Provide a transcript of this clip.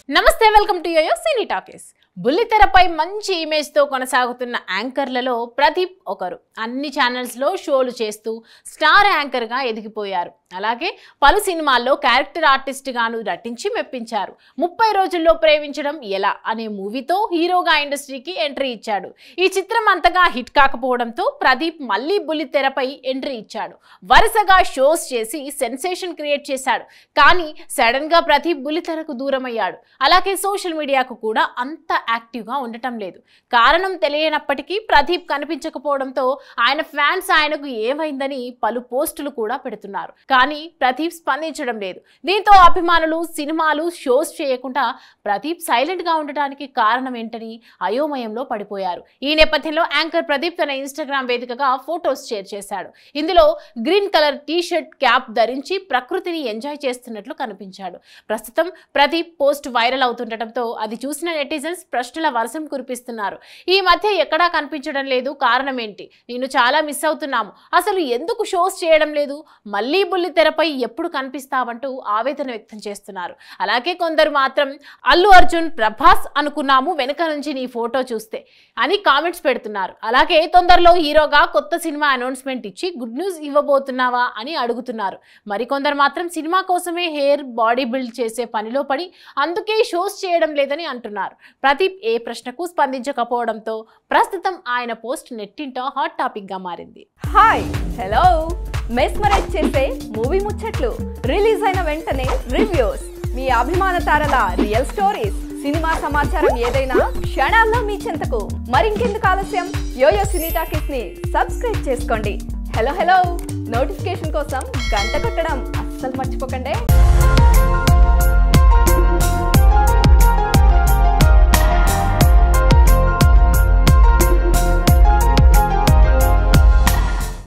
నమస్తే, welcome to YoYo cine talkies. బుల్లితెరపై మంచి ఇమేజ్ తో కొనసాగుతున్న యాంకర్లలో ప్రదీప్ ఒకరు. అన్ని ఛానల్స్ లో షోలు చేస్తూ స్టార్ యాంకర్ గా ఎదిగిపోయారు. అలాగే పలు సినిమాల్లో క్యారెక్టర్ ఆర్టిస్ట్ గాను నటించి మెప్పించారు. 30 రోజుల్లో ప్రేమించడం ఎలా అనే మూవీతో హీరోగా ఇండస్ట్రీకి ఎంట్రీ ఇచ్చాడు. ఈ చిత్రం అంతగా హిట్ కాకపోవడంతో ప్రదీప్ మళ్ళీ బుల్లితెరపై ఎంట్రీ ఇచ్చాడు. వరుసగా షోస్ చేసి సెన్సేషన్ క్రియేట్ చేశాడు. కానీ సడన్ గా ప్రదీప్ బుల్లితెరకు దూరం అయ్యాడు. అలాగే సోషల్ మీడియాకు కూడా అంత యాక్టివ్గా ఉండటం లేదు. కారణం తెలియనప్పటికీ ప్రదీప్ కనిపించకపోవడంతో ఆయన ఫ్యాన్స్ ఆయనకు ఏమైందని పలు పోస్టులు కూడా పెడుతున్నారు. కానీ ప్రదీప్ స్పందించడం లేదు. దీంతో అభిమానులు సినిమాలు షోస్ చేయకుండా ప్రదీప్ సైలెంట్ గా ఉండటానికి కారణం ఏంటని అయోమయంలో పడిపోయారు. ఈ నేపథ్యంలో యాంకర్ ప్రదీప్ తన ఇన్స్టాగ్రామ్ వేదికగా ఫొటోస్ షేర్ చేశాడు. ఇందులో green colour T shirt, cap ధరించి ప్రకృతిని ఎంజాయ్ చేస్తున్నట్లు కనిపించాడు. ప్రస్తుతం ప్రదీప్ పోస్ట్ వైరల్ అవుతుండటంతో అది చూసిన నెటిజన్స్ ప్రశ్నల వర్షం కురిపిస్తున్నారు. ఈ మధ్య ఎక్కడా కనిపించడం లేదు, కారణం ఏంటి? నేను చాలా మిస్ అవుతున్నాము, అసలు ఎందుకు షోస్ చేయడం లేదు, మళ్ళీ బుల్లితెరపై ఎప్పుడు కనిపిస్తావంటూ ఆవేదన వ్యక్తం చేస్తున్నారు. అలాగే కొందరు మాత్రం అల్లు అర్జున్, ప్రభాస్ అనుకున్నాము వెనుక నుంచి నీ ఫోటో చూస్తే అని కామెంట్స్ పెడుతున్నారు. అలాగే తొందరలో హీరోగా కొత్త సినిమా అనౌన్స్మెంట్ ఇచ్చి గుడ్ న్యూస్ ఇవ్వబోతున్నావా అని అడుగుతున్నారు. మరికొందరు మాత్రం సినిమా కోసమే హెయిర్ బాడీ బిల్డ్ చేసే పనిలో పడి అందుకే షోస్ చేయడం లేదని అంటున్నారు. ప్రదీప్ ఏ ప్రశ్నకు స్పందించకపోవడంతో ప్రస్తుతం ఆయన పోస్ట్ నెట్టింట హాట్ టాపిక్ గా మారింది. హాయ్, హలో, మెస్మరైజ్ చేసే మూవీ ముచ్చట్లు, రిలీజ్ అయిన వెంటనే రివ్యూస్, మీ అభిమాన తారల రియల్ స్టోరీస్, సినిమా సమాచారం ఏదైనా క్షణాల్లో మీ చెంతకు. మరింకెందుకు ఆలస్యం, యోయో సినీ టాకీస్ ని సబ్స్క్రైబ్ చేసుకోండి. హలో హలో నోటిఫికేషన్ కోసం గంట కొట్టడం అస్సలు మర్చిపోకండి.